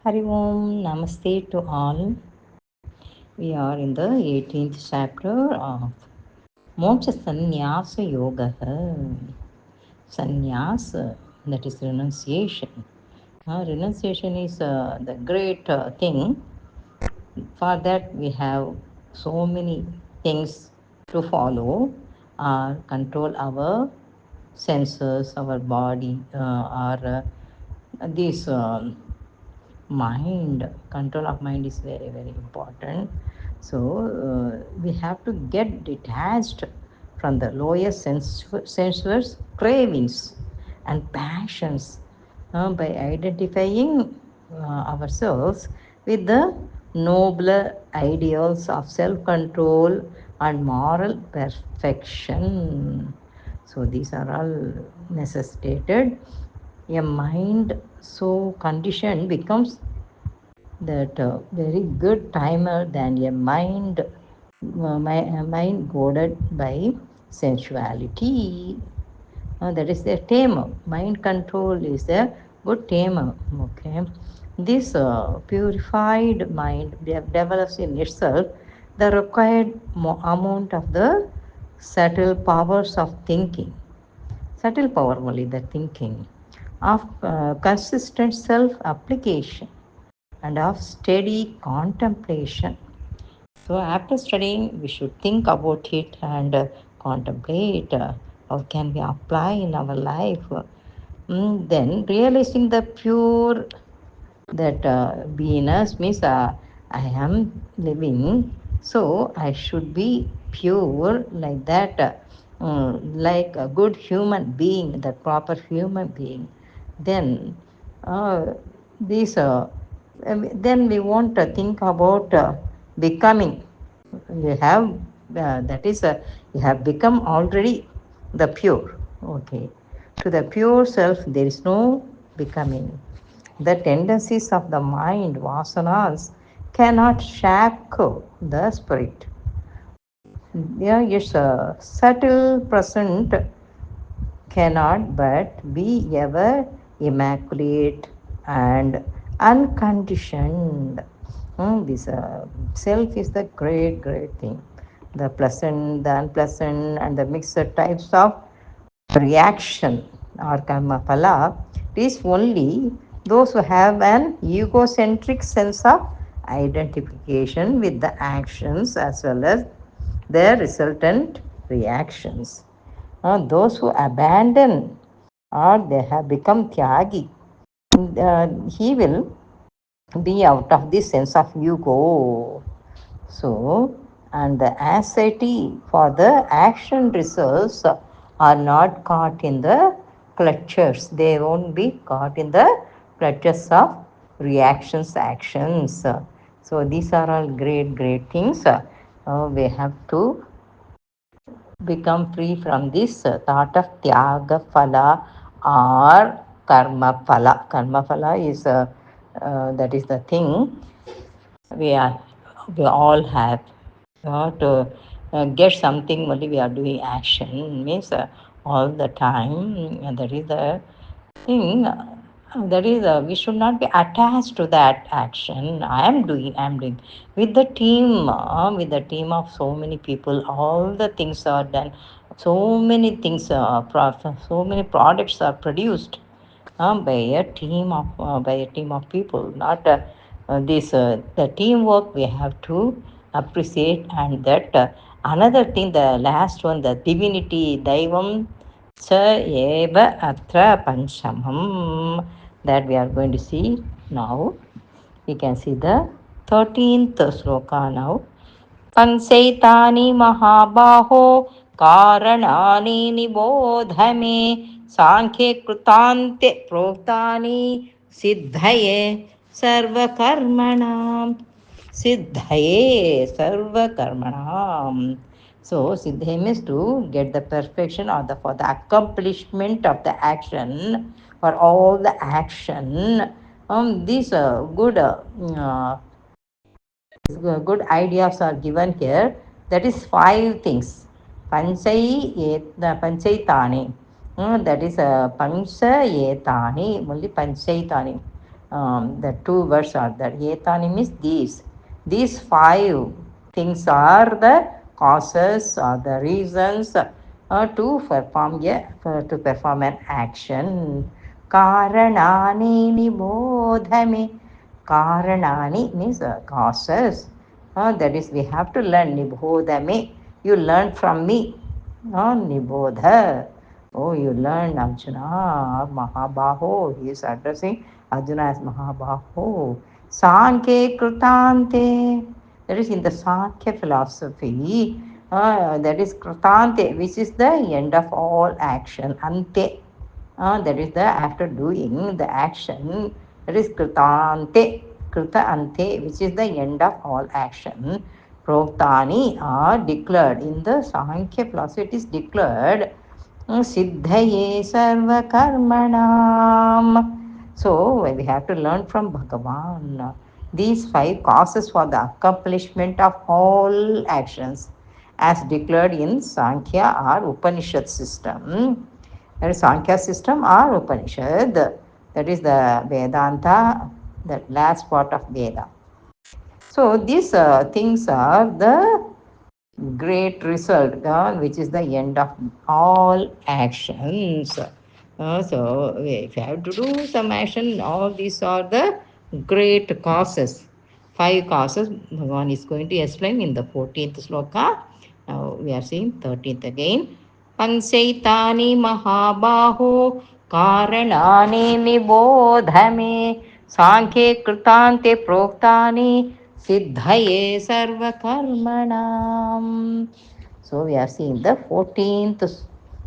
Hari Om, Namaste to all. We are in the 18th chapter of Moksha Sannyasa Yoga. Sannyasa, that is renunciation. Renunciation is the great thing. For that, we have so many things to follow or control our senses, our body, our this mind. Control of mind is very, very important. So we have to get detached from the lower sensuous cravings and passions by identifying ourselves with the nobler ideals of self-control and moral perfection. So these are all necessitated. A mind so conditioned becomes that very good timer than a mind goaded by sensuality. That is the tamer. Mind control is the good tamer. Okay, this purified mind develops in itself the required amount of the subtle powers of thinking. Subtle power only the thinking of consistent self application and of steady contemplation. So, after studying, we should think about it and contemplate how can we apply in our life. Then, realizing the pure that beingness means I am living, so I should be pure like that, like a good human being, the proper human being. Then, these then we want to think about becoming. You have that is you have become already the pure. Okay, to the pure self there is no becoming. The tendencies of the mind, vasanas, cannot shackle the spirit. There is a subtle present cannot but be ever immaculate and unconditioned. This self is the great, great thing. The pleasant, the unpleasant, and the mixed types of reaction or karma phala is only those who have an egocentric sense of identification with the actions as well as their resultant reactions. Those who abandon or they have become tyagi, he will be out of this sense of ego. So, and the anxiety for the action results are not caught in the clutches. They won't be caught in the clutches of reactions, actions. So, these are all great, great things. We have to become free from this thought of tyaga phala or karma phala. Karma phala is that is the thing we are we all have. To get something only we are doing action means all the time. That is the thing. That is we should not be attached to that action. I am doing with the team of so many people. All the things are done. So many things, so many products are produced by a team of people. Not this the teamwork we have to appreciate, and that another thing, the last one, the divinity, Daivam cha eva atra panchamam, that we are going to see now. We can see the 13th sloka now. पंचैतानि महाबाहो कारणानि निबोध मे सांख्ये कृतान्ते प्रोक्तानि सिद्धये सर्वकर्मणां सिद्धये सर्वकर्मणां. So siddhe means to get the perfection or for the accomplishment of the action, for all the action. These good ideas are given here. That is five things. Panchaitani. That is pancha etani. Only panchaitani. The two words are there. Etani means these. These five things are the causes or the reasons to perform an action. Karanani nibodhame. Karanani means causes. That is, we have to learn. Nibodhame. You learn from me. Nibodha. Oh, you learn Arjuna, Mahabaho. He is addressing Arjuna as Mahabaho. Sankhya Krutante. That is in the Sankhya philosophy. That is Krutante, which is the end of all action. Ante. That is the after doing the action. That is Krutante. Kruta Ante, which is the end of all action. Proktani are declared. In the Sankhya philosophy, it is declared Siddhaye Sarva Karmanam. So we have to learn from Bhagavan. These five causes for the accomplishment of all actions, as declared in Sankhya or Upanishad system. That is Sankhya system or Upanishad. That is the Vedanta, the last part of Veda. So these things are the great result, which is the end of all actions. So if you have to do some action, all these are the great causes. Five causes. One is going to explain in the 14th sloka. Now we are seeing 13th again. Panchaitani Mahabaho Karanani Nibodhame Sankhye Krutante Proktani Siddhaye Sarvakarmanam. So we are seeing the 14th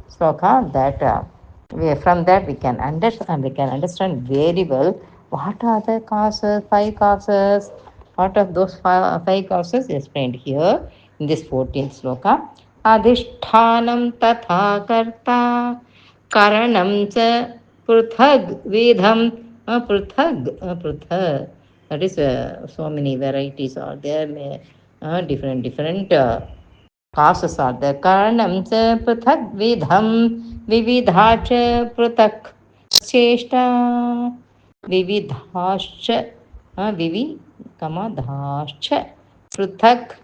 sloka that from that we can understand very well what are the causes, five causes. What of those five causes explained here in this 14th sloka. Adhishthanam tatha karta karanam cha pruthag vidham pruthag. That is so many varieties are there, different causes are there. Karanam cha pruthag vidham vividha cha pruthak cheshta vividhascha vivi kama dhascha pruthak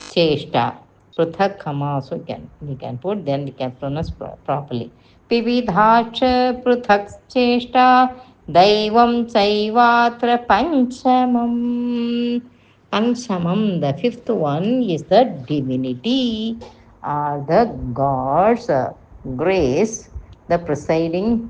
cheshta. Pruthak kama also we can put, then we can pronounce properly. Vividhacha pruthak cheshta daivam chaivatra panchamam. Panchamam, the fifth one is the divinity or the God's grace, the presiding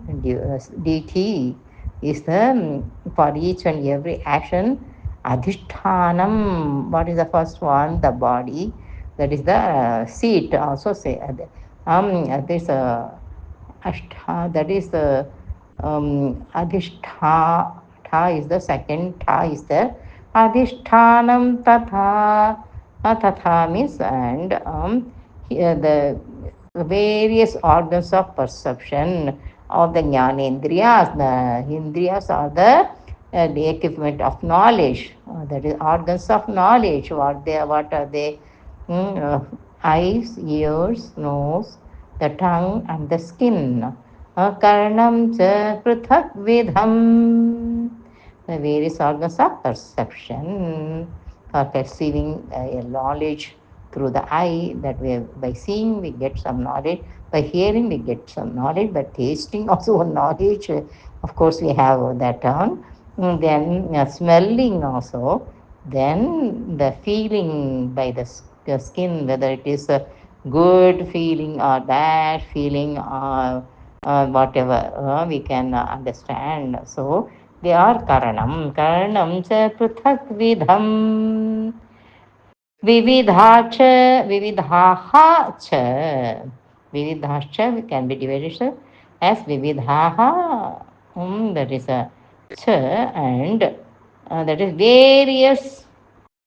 deity is the for each and every action. Adhishthanam, what is the first one? The body, that is the seat. Also say this ashtha, that is the adhishtha. Tha is the second. Tha is the adhishthanam tatha. Tatha means and here the various organs of perception of the jnanendriyas. The indriyas are the equipment of knowledge. That is organs of knowledge. What are they? Eyes, ears, nose, the tongue, and the skin. Karnam cha pruthak vidham. The various organs of perception for perceiving knowledge through the eye, that by seeing we get some knowledge, by hearing we get some knowledge, by tasting also one knowledge. Of course we have that on. Then smelling also, then the feeling by the skin, whether it is a good feeling or bad feeling or whatever we can understand. So they are karanam cha pruthak vidham vividhaha cha. Vividhacha can be divided as vividhaha, that is a cha, and that is various,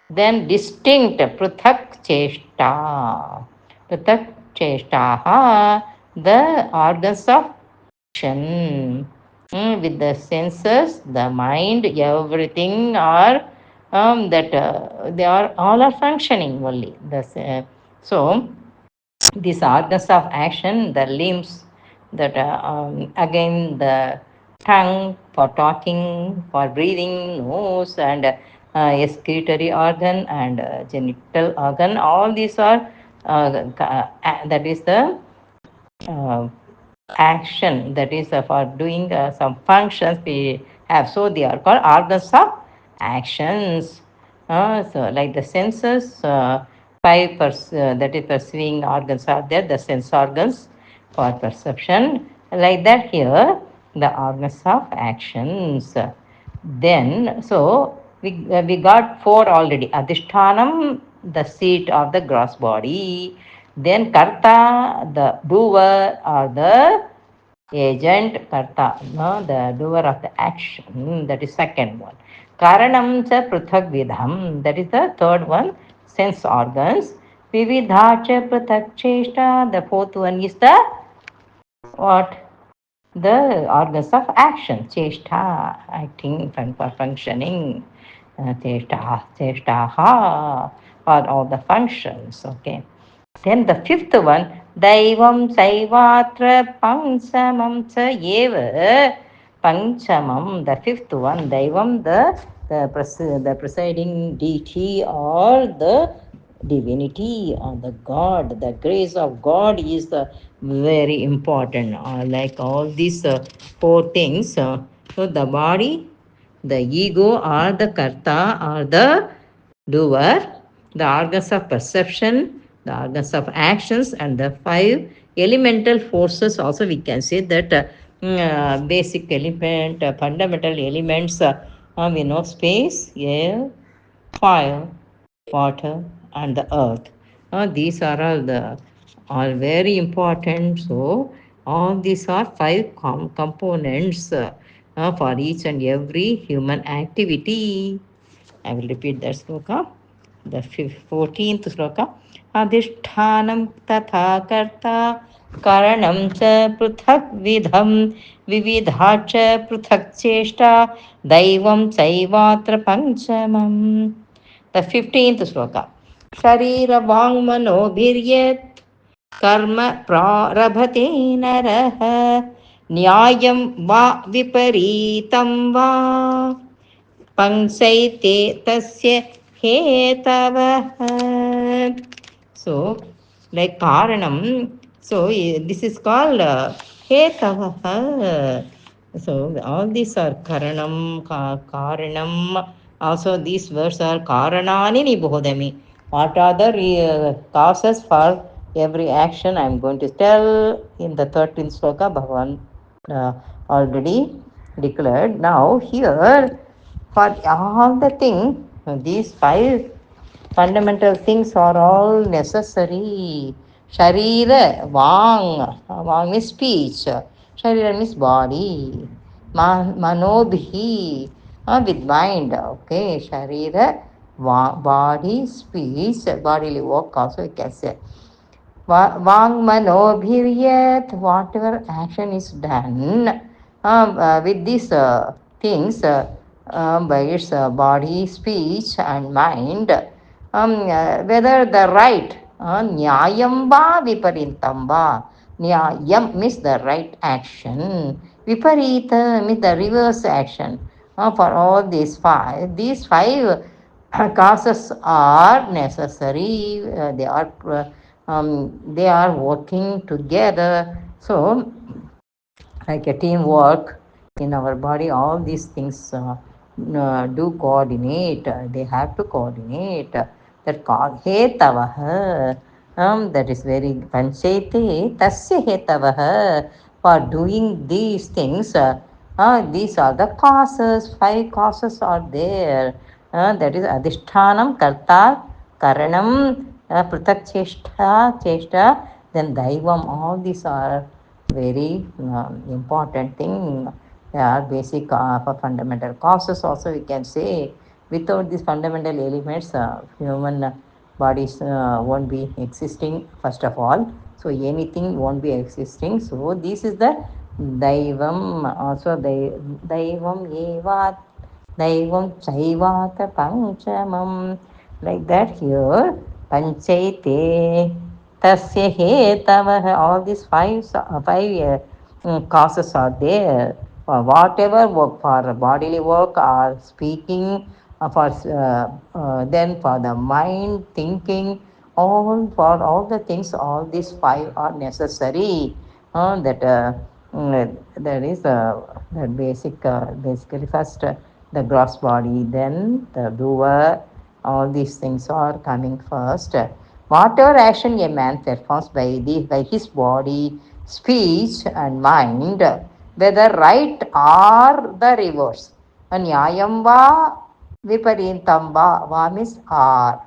then distinct pruthak cheshta. Pruthak cheshtaha, the organs of action. With the senses, the mind, everything are that they are all are functioning only. So these organs of action, the limbs, that again the tongue for talking, for breathing, nose and excretory organ and genital organ. All these are that is the uh, action, that is for doing some functions we have. So they are called organs of actions. So like the senses, that is perceiving organs are there, the sense organs for perception. Like that here, the organs of actions. Then, so we got four already. Adhishtanam, the seat of the gross body. Then karta, the doer or the agent, karta, no, the doer of the action. That is second one. Karanam cha pruthak vidham. That is the third one. Sense organs. Vividha cha pruthak cheshta. The fourth one is the what? The organs of action, cheshta, acting, for functioning, cheshtaha, for all the functions. Okay. Then the fifth one, Daivam Saivatra Panchamam Cha Eva. Panchamam, the fifth one, Daivam, the presiding deity or the divinity or the God. The grace of God is very important. Like all these four things. So the body, the ego or the karta or the doer, the organs of perception, the organs of actions, and the five elemental forces. Also, we can say that basic element, fundamental elements, we know space, air, fire, water, and the earth. These are all very important. So, all these are five components for each and every human activity. I will repeat that sloka. The 14th sloka. Adhishthanam tatha karta karanam cha pruthak vidham vividha cha pruthak cheshta daivam saivatra panchamam. The 15th sloka. Sharira vangmano bhiryat कर्म प्रारभते नरः न्यायं वा विपरीतं वा पंक्सैते तस्य हेतवः. So, like Karanam, so this is called Hetavah. So, all these are Karanam, Karanam. Also, these words are Karanani Nibodhami. What are the causes for every action? I am going to tell in the 13th sloka. Bhagavan uh, already declared. Now, here, for all the thing, these five fundamental things are all necessary. Sharira, Vang, Vang means speech. Sharira means body. Manobhi, with mind. Okay, Sharira, body, speech, bodily work also we can say. Vangmanobhiryat, whatever action is done with these things by its body, speech, and mind, whether the right, nyayam va viparintam va. Nyayam means the right action, viparita means the reverse action. For all these five causes are necessary. They are working together. So, like a teamwork in our body, all these things do coordinate. They have to coordinate. That called hetavah. That is very panchayate tasya hetavah. For doing these things, these are the causes. Five causes are there. That is adhishtanam, karta, karanam, pratak cheshta, then daivam. All these are very important thing. They are basic for fundamental causes. Also, we can say without these fundamental elements, human bodies won't be existing. First of all, so anything won't be existing. So this is the daivam. Also, daivam eva daivam chaivata panchamam. Like that here, panchaite tasya hetavah. All these five causes are there. for whatever work, for bodily work or speaking, then for the mind thinking, all for all the things, all these five are necessary. That There is the basically first the gross body, then the doer. All these things are coming first. Whatever action a man performs by his body, speech, and mind, whether right or the reverse. Nyayam va viparintam va means are.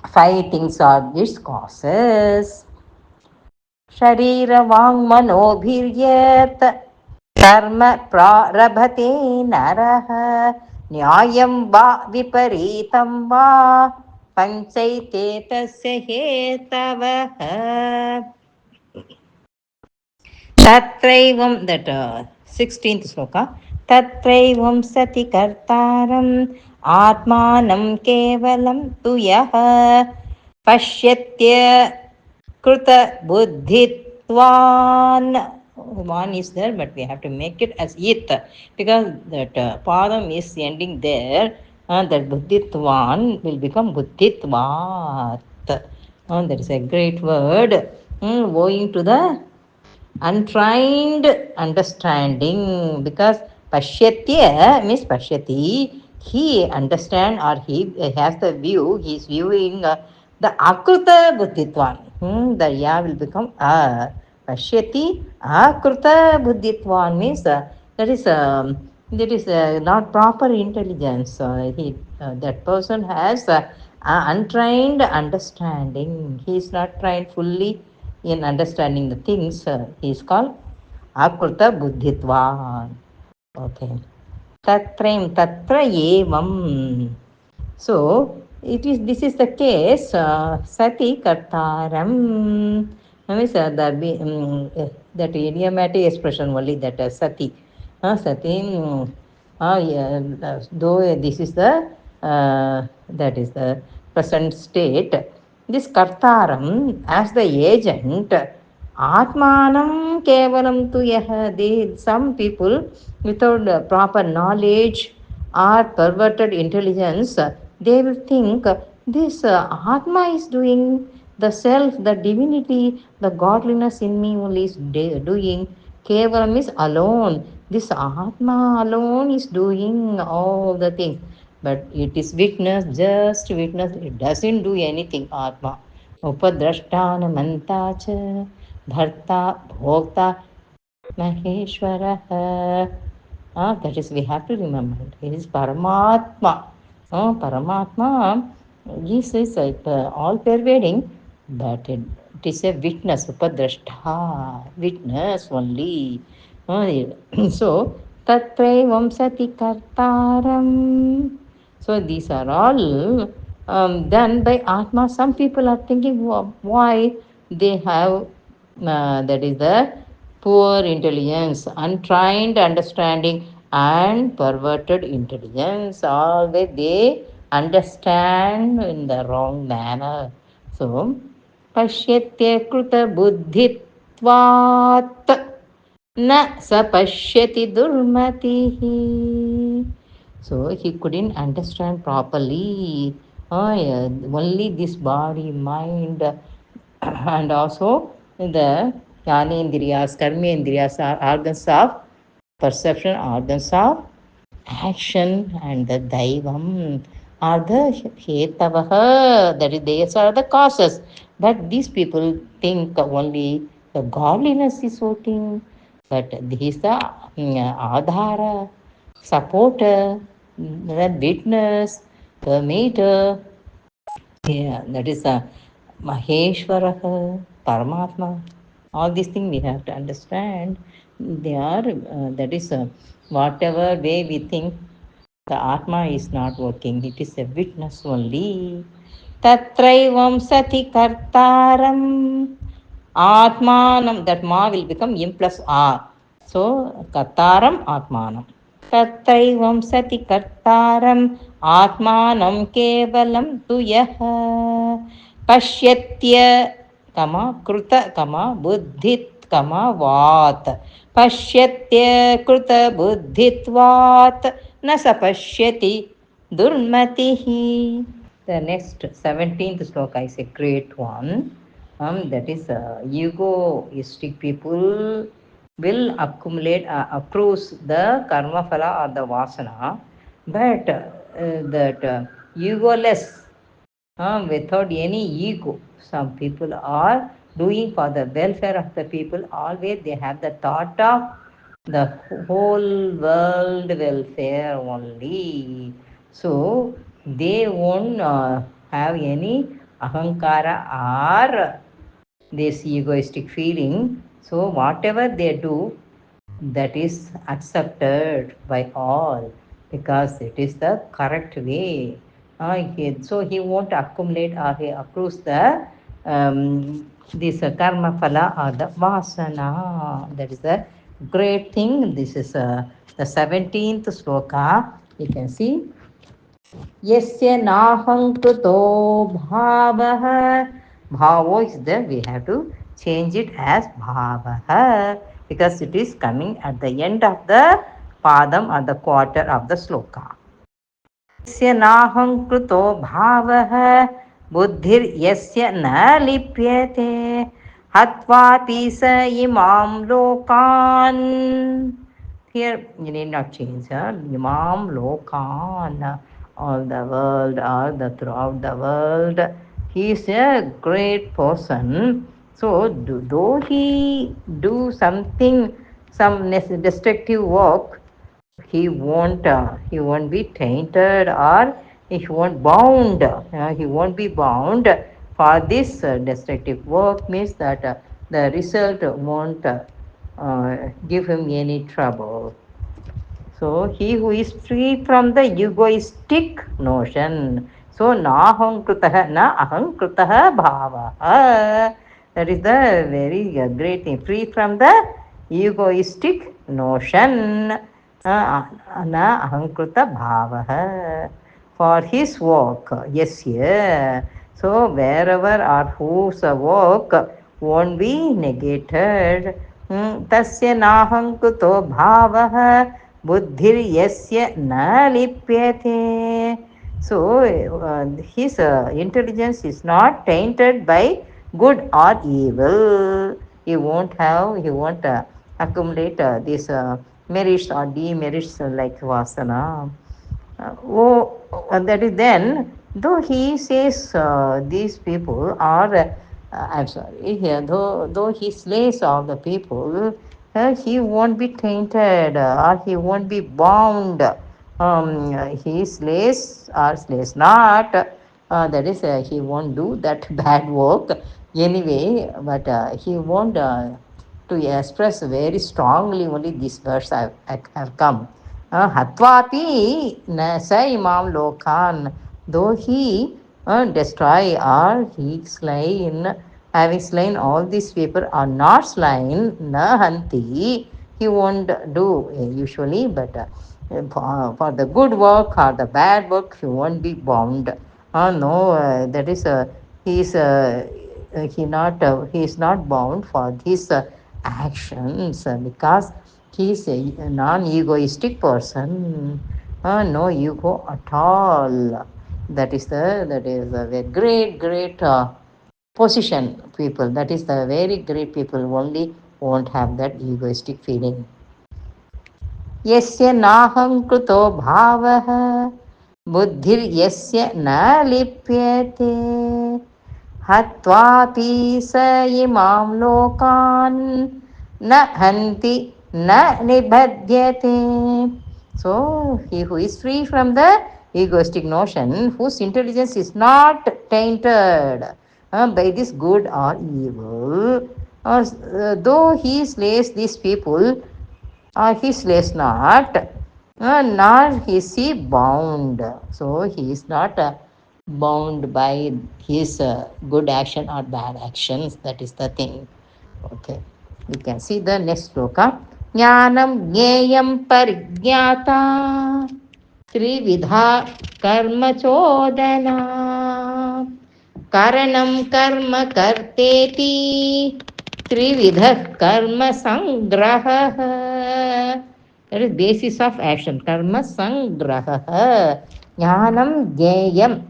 Five things are its causes. Sharira vang manobhiryat कर्म प्रारभते नरः न्यायं वा विपरीतं वा पञ्चैते तस्य हेतवः तत्रैवं that 16th shloka तत्रैवं सति कर्तारम् आत्मानं केवलं तु यः पश्यत्य कृतबुद्धित्वान्. One is there, but we have to make it as it, because that padam is ending there, that buddhitvan will become buddhitvat. That is a great word, owing to the untrained understanding, because pashyatya means pashyati, he understand or he has the view, he is viewing the akruta buddhitvan. The ya will become a. Pashyati akruta buddhitvan means that is not proper intelligence. That person has untrained understanding. He is not trained fully in understanding the things. He is called akruta buddhitvan. Okay. Tatra evam. So this is the case. Sati kartaram means that idiomatic expression only, that sati. Sati. Yeah, though this is the that is the present state. This kartaram as the agent. Atmanam kevalam tu yah. Some people without proper knowledge or perverted intelligence, they will think this Atma is doing, the self, the divinity, the godliness in me only is doing. Kevalam is alone. This Atma alone is doing all the things. But it is witness, just witness, it doesn't do anything, Atma. Upadrashtana mantacha bharta bhokta Maheshwara. That is, we have to remember. He is Paramatma. Paramatma is like all pervading, but it is a witness, Upadrashta, witness only. So, Tatraivam Sati Kartaram. So, these are all done by Atma. Some people are thinking why they have, that is the poor intelligence, untrained understanding, and perverted intelligence. Always they understand in the wrong manner. So, pashyatya kruta buddhitvat na sa pashyati durmatihi. So he couldn't understand properly. Yeah, only this body, mind, and also the Jnanendriyas, Karmendriyas are organs of perception, organs of action, and the Daivam are the Hetavaha, that is, these are the causes. But these people think only the godliness is working, but this is the Adhara, supporter, the witness, the meter. Yeah, that is Maheshwara, Paramatma. All these things we have to understand. They are, that is, whatever way we think the Atma is not working, it is a witness only. Tatraivam sati kartaram Atmanam, that ma will become im plus a. So, kartaram Atmanam. तत्रैवं सति कर्तारम् आत्मानं केवलं तु यः पश्यत्य कृत बुद्धित् दुष्कमवात् पश्यत्य कृतबुद्धित्वात् न स पश्यति दुर्मतिः. The next 17th sloka is a great one. That is egoistic people will accumulate, accrues the karma phala or the vasana, but that egoless, without any ego, some people are doing for the welfare of the people. Always they have the thought of the whole world welfare only. So they won't have any ahankara or this egoistic feeling. So whatever they do, that is accepted by all because it is the correct way. So he won't accumulate or he accrues the this karma phala or the vasana. That is the great thing. This is the 17th sloka. You can see. Yasya naham kruto bhavah. Bhavo is there. We have to change it as bhavah because it is coming at the end of the padam or the quarter of the sloka. Yasya naham kruto bhavah buddhir yasya na lipyate hatva pisa imam lokan. Here you need not change. Imam Lokan, all the world, all the throughout the world. He is a great person. So though he do something, some destructive work, he won't be tainted or he won't bound. He won't be bound for this destructive work. Means that the result won't give him any trouble. So he who is free from the egoistic notion. So naham krutah na aham krutah bhava. That is the very great thing. Free from the egoistic notion. Na aham krutah bhava. For his work. Yes, yeah. So wherever or whose work won't be negated. Tasya naham kuto bhavah buddhir yasya na lipyate. So his intelligence is not tainted by good or evil. He won't accumulate these merits or demerits like vasana. That is then, though he says these people are, I'm sorry, here, though he slays all the people, he won't be tainted or he won't be bound. He slays or slays not. That is, he won't do that bad work anyway, but he won't. To express very strongly only this verse I have come. Hatvapi na sa imam lokan. Though he destroy or he slain, having slain all these people are not slain, na hanti, he won't do usually, but for the good work or the bad work, he won't be bound. No, that is, he is he is not bound for his actions because he is a non-egoistic person. No ego at all. That is a very great position people. That is the very great people only won't have that egoistic feeling. यस्य नाहं कृतो भावः बुद्धिर्यस्य न लिप्यते हत्वापि स इमां लोकान् न हन्ति न निबध्यते. So he who is free from the egoistic notion, whose intelligence is not tainted by this good or evil, though he slays these people, he slays not, nor is he bound. So he is not bound by his good action or bad actions. That is the thing. Okay, we can see the next sloka. Jnanam jneyam parigyata trividha karma chodana karanam karma karteti Trividha karma sangraha. That is basis of action. Karma sangraha. Jnanam jnayam.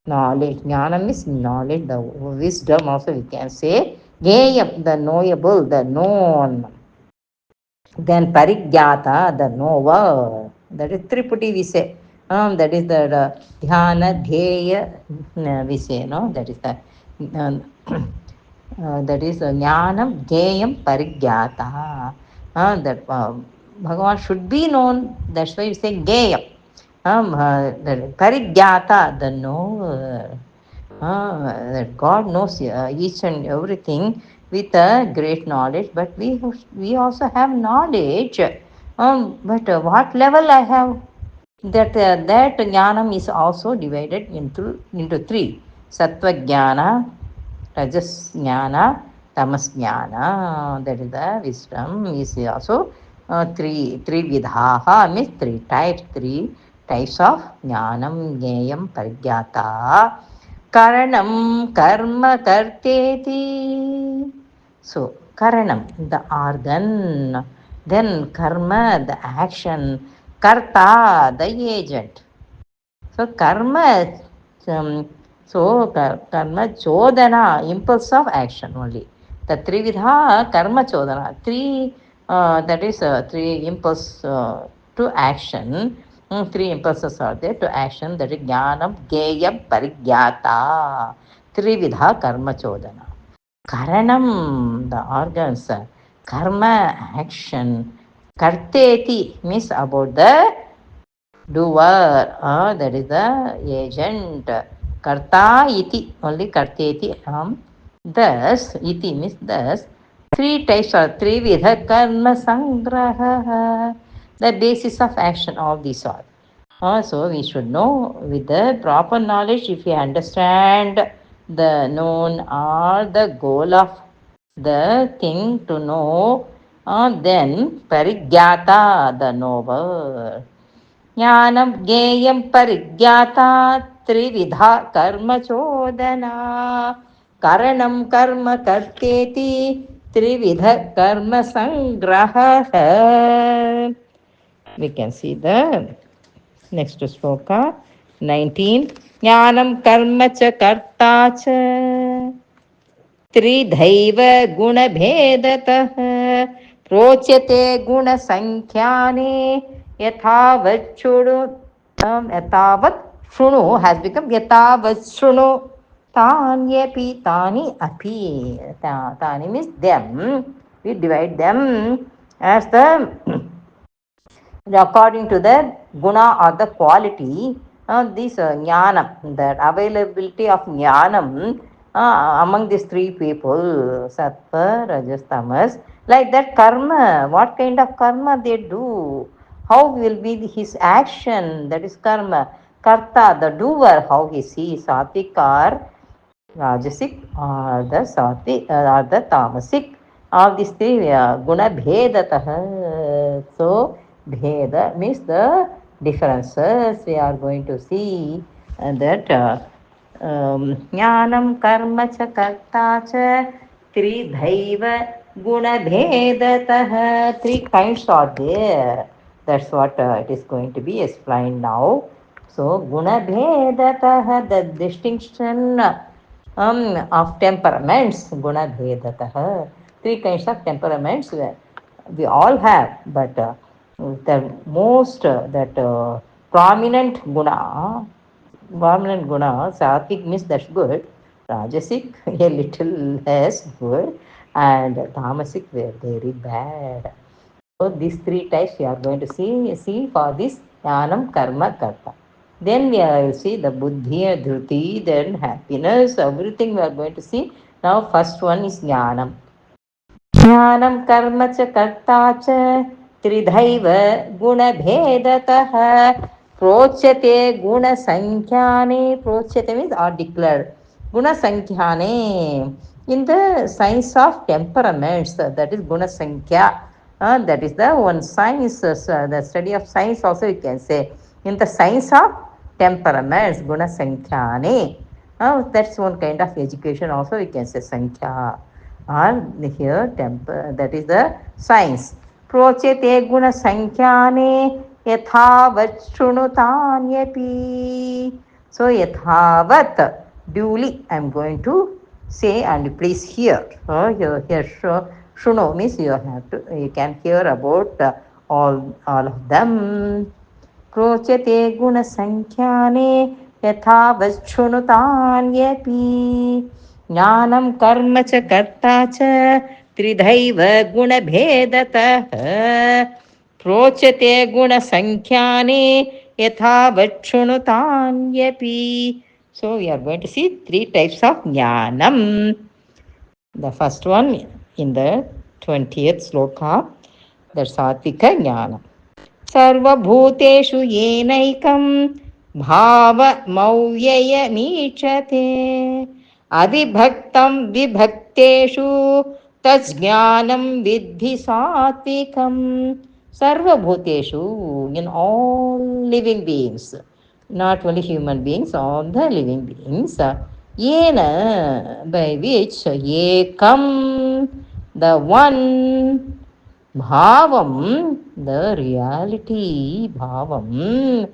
Knowledge. Jnanam is knowledge, the wisdom also we can say. Jnayam, the knowable, the known. Then parigyata, the knower. That is Triputi we say. That is the dhyana, dheya we say. No? That is the that is jnanam, jnayam, parigyata. That Bhagavan should be known. That's why we say jnayam. Parigyata, the knower. That God knows each and everything with a great knowledge, but we also have knowledge. But what level I have? That jnanam is also divided into three: sattva jnana, rajas jnana, tamas jnana. That is the wisdom. Is also three vidhaha, means three types of jnanam, jnayam, parigyata. Karanam karma karteti. So, karanam, the organ, then karma, the action, karta, the agent. So, karma, um, karma chodana, impulse of action only. The trividha karma chodana, that is three impulse to action. Three impulses are there to action, that is jnanam, geyam, parigyata. Trividha karma chodana. Karanam, the organs, karma, action. Karteti means about the doer, that is the agent. Karta iti, only karteti. Thus, iti means thus. Three types or three vidha karma sangraha. The basis of action, all these are. So we should know with the proper knowledge, if we understand the known or the goal of the thing to know, then parigyata, the knower. ज्ञानं ज्ञेयं परिज्ञाता त्रिविधा कर्मचोदना करणं कर्म कर्तेति त्रिविध कर्म संग्रहः. We can see the next sloka 19. ज्ञानं कर्म च कर्ता च त्रिधैव गुणभेदतः प्रोच्यते गुणसंख्याने यथावच्छृणु यथावत् शृणु has become यथावत् शृणु तान्यपि तानि अपि. तानि means them. We divide them as the according to the guna or the quality. This jnanam, that availability of jnanam among these three people, sattva, rajas, tamas, like that karma, what kind of karma they do, how will be his action, that is karma. Karta, the doer, how he sees, satvik or rajasic or the satvik or the tamasic. All these three guna bhedatah. So bheda means the differences we are going to see, that ज्ञानं कर्म च कर्ता च त्रिधैव गुणभेदतः. Three kinds are there. That's what it is going to be explained now. So gunabhedatah, the distinction of temperaments, gunabhedatah. Three kinds of temperaments we all have, but the most that prominent guna, sattvic means that's good, rajasic a little less good, and tamasic very bad. So these three types we are going to see for this jnanam, karma, karta. Then we will see the buddhi, dhruti, then happiness, everything we are going to see. Now first one is jnanam. ज्ञानं कर्म च कर्ता च त्रिधैव गुणभेदतः प्रोच्यते गुणसंख्याने. प्रोच्यते means are declared. Gunasankhyaane, in the science of temperaments, that is gunasankhya. That is the one science, the study of science also you can say. In the science of temperaments, gunasankhyaane. That's one kind of education also we can say sankhya. are here that is the science. Prochete guna sankhyaane yathavat shrunutanyaphi. So yathavat, duly I am going to say, and please hear. Here shruno means you can hear about all of them. रोचते गुणसङ्ख्याने यथा वच्छृणुतान्यपि ज्ञानं कर्म च कर्ता च त्रिधैव गुणभेदतः प्रोच्यते गुणसङ्ख्याने यथा वच्छृणुतान्यपि. So we are going to see three types of jnanam. The first one in the 20th sloka, that's satvika jnana. सर्वभूतेषु येनैकं भावमव्ययमीक्षते अविभक्तं विभक्तेषु तज्ज्ञानं विद्धि सात्विकं. सर्वभूतेषु, in all living beings, not only human beings, all the living beings, yena, by which, ekam, the one, Bhavam, the reality, Bhavam,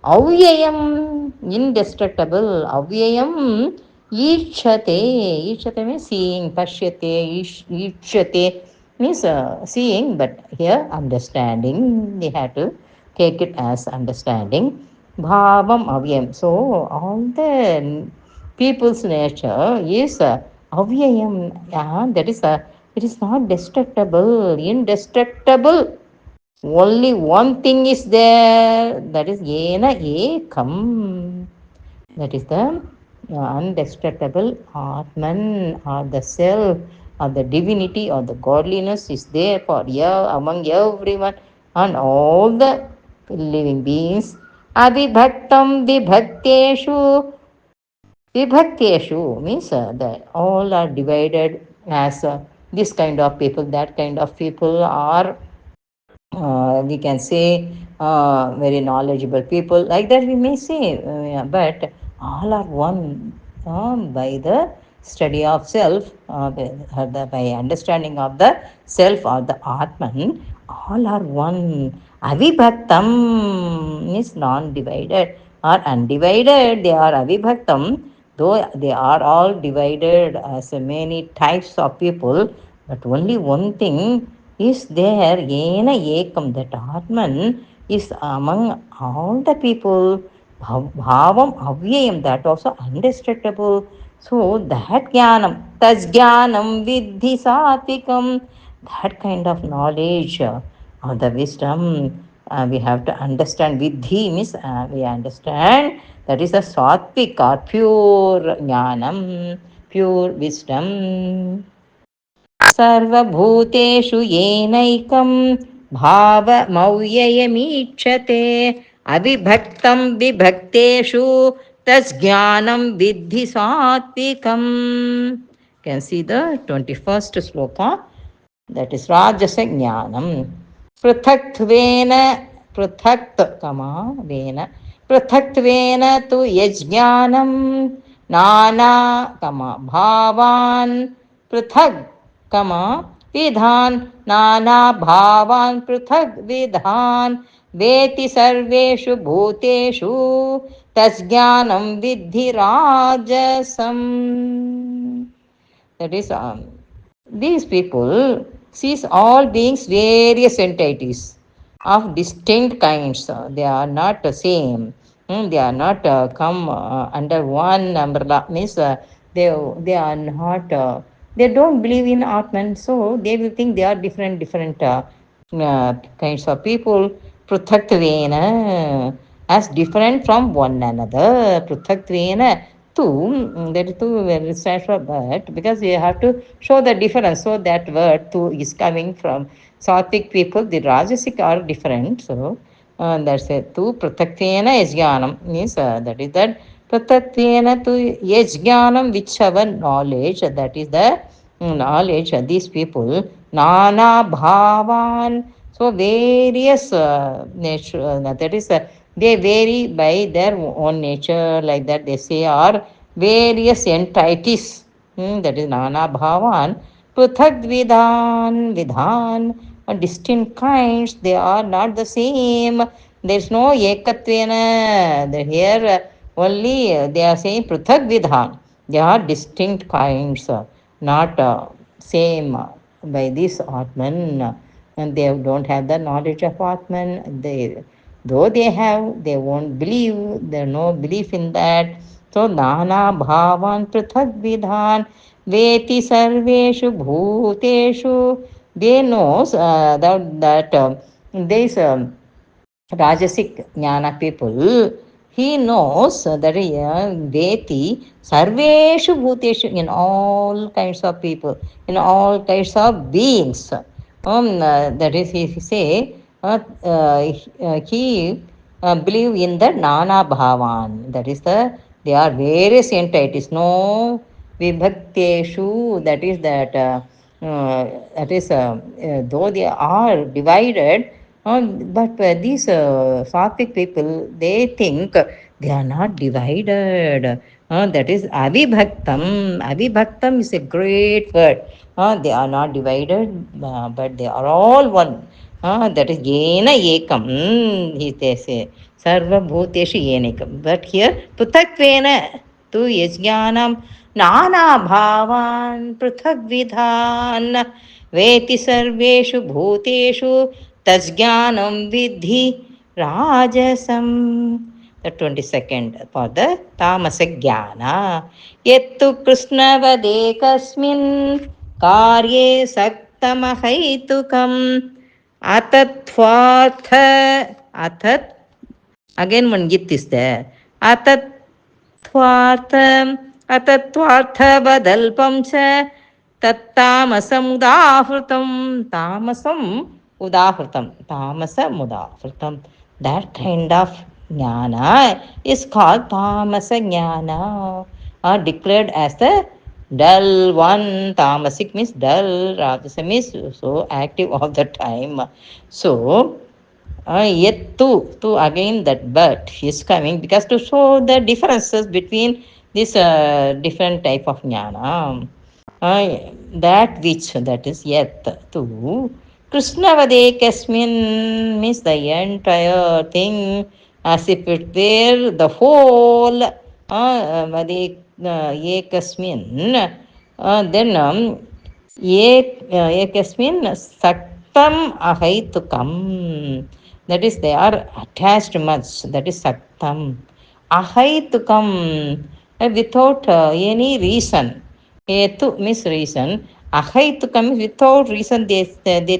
Avyayam, indestructible, Avyayam, Ishate, Ishate means seeing, Pashyate, Ishate means seeing, but here understanding, they have to take it as understanding. Bhavam, Avyayam. So, all the people's nature is Avyayam, that is it is not destructible, indestructible. Only one thing is there, that is Yena Ekam. That is the undestructible Atman, or the self, or the divinity, or the godliness is there for among everyone and all the living beings. Abhibhaktam vibhakteshu. Vibhakteshu means that all are divided as this kind of people, that kind of people, are we can say very knowledgeable people, like that we may say, yeah, but all are one by the study of self, by understanding of the self or the Atman, all are one. Avibhaktam is non-divided or undivided, they are avibhaktam, though they are all divided as many types of people, but only one thing is there, Yena Ekam, that Atman is among all the people, Bhavam Avyayam, that also indestructible. So that Jnanam, Tajjnanam Vidhi Satvikam, that kind of knowledge or the wisdom we have to understand. Vidhi means we understand, that is a Satvik or pure Jnanam, pure wisdom. सर्वभूतेषु येनैकं भावमव्ययमीक्षते अविभक्तं विभक्तेषु तज्ज्ञानं विद्धि सात्विकम्. Can see the 21st sloka, that is Rajasa Jnanam. पृथक्त्वेन पृथक् when पृथक्त्वेन तु यज्ञानं नाना भावान् पृथग् विधान् नाना भावान् पृथग् विधान् वेति सर्वेषु भूतेषु तज्ज्ञानं विद्धि राजसम्. That is these people sees all beings various entities of distinct kinds. They are not the same. They are not come under one umbrella. Means they are not. They don't believe in Atman, so they will think they are different kinds of people. Pruthaktavena, as different from one another. Pruthaktavena. Tu, that is tu stands for but, because you have to show the difference. So that word tu is coming from Sattvic people, the Rajasic are different. So that's it. Tu prataktena yajnanam means that is that prataktena tu yajnanam, whichever knowledge, that is the knowledge of these people. Nana bhavan. So various nature, that is they vary by their own nature, like that they say, are various entities. That is Nana Bhavan. Pruthak vidhan, distinct kinds, they are not the same. There is no ekatvena. Here only they are saying pruthak vidhan. They are distinct kinds, not same by this Atman. And they don't have the knowledge of Atman. Though they have, they won't believe. There no belief in that. So nana bhavan prithak vidhan veti sarveshu bhuteshu. They knows that this Rajasic Jnana people, he knows that Veti, Sarveshu Bhuteshu, in all kinds of people, in all kinds of beings. That is, he say, he believe in the Nana Bhavan. That is they are various entities. No Vibhakteshu, that is, though they are divided, but these Sattvic people, they think they are not divided. That is Avibhaktam. Avibhaktam is a great word. They are not divided, but they are all one. That is Yena Ekam. They say Sarva Bhuteshu Yenekam. But here, Putakvena tu Yajnanam Nana Bhavan Pruthak Vidhan Veti Sarveshu Bhuteshu Tasjnanam Vidhi Rajasam. The 22nd for the Tamasa Jnana. Yettu Krishnavadekasmin Karye Saktamahaitukam Atatvartha Atat. Again one git is there. Atatvartham Atatvarthavadalpam cha Tattamasam udahritam. That kind of jnana is called tamasa jnana, or declared as the dull one. Tamasic means dull, rajasa means so active all the time. So yet to again that but is coming because to show the differences between this different type of jnana. That which, that is yet to Krishnavade Kasmin means the entire thing as if it were the whole Vade Ekasmin. Then Ekasmin Saktam Ahaitukam. That is, they are attached much. That is Saktam. Ahaitukam, without any reason. Hetu means reason. Ahaitukam means without reason. They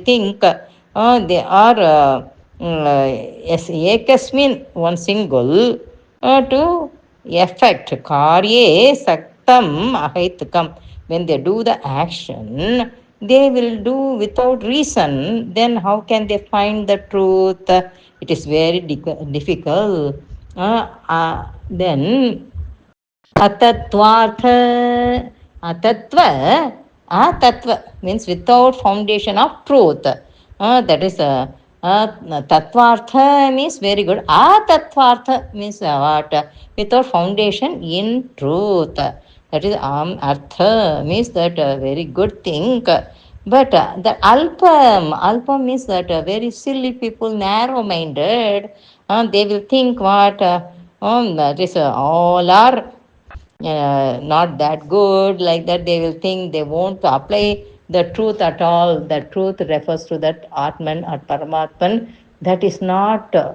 think they are yes, ekasmin, one single, to effect. Karye saktam ahaitukam. When they do the action, they will do without reason. Then how can they find the truth? It is very difficult. Then Atatvartha. Atatva means without foundation of truth. That is Tatvartha means very good. Atatvartha means what? Without foundation in truth. That is Artha means that very good thing. But the Alpam means that very silly people, narrow minded. They will think what? That is all are not that good, like that they will think. They won't apply the truth at all. The truth refers to that Atman or Paramatman. That is not the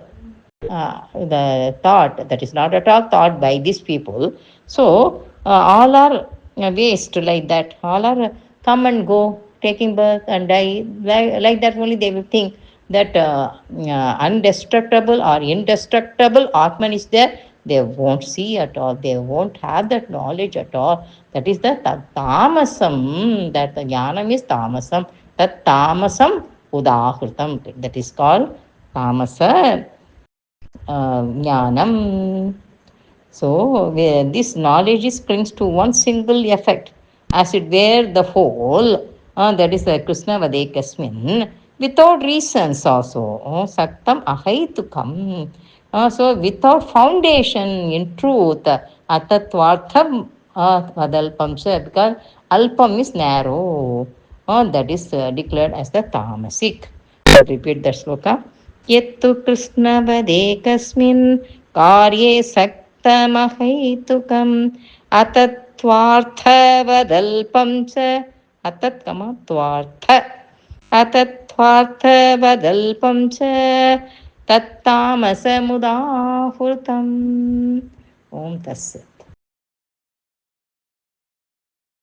thought. That is not at all thought by these people. So all are waste, like that. All are come and go, taking birth and die. Like that only they will think that undestructible or indestructible Atman is there. They won't see at all. They won't have that knowledge at all. That is the tamasam. That the jnanam is tamasam. That tamasam udahritam. That is called tamasa jnanam. So this knowledge is clings to one single effect, as it were the whole. That is the Krishna Vadekasmin. Without reasons also. Saktam ahaitukam. So without foundation in truth. Atatvartham vadalpam. Because alpam is narrow. that is declared as the tamasic. Repeat the sloka. Yettu krishnavade kasmin karye saktamahaitukam atatvarthavadalpam cha atat kama tvartha अतत्त्वार्थवदल्पं च तत्तामसमुदाहृतम्. ॐ तस्य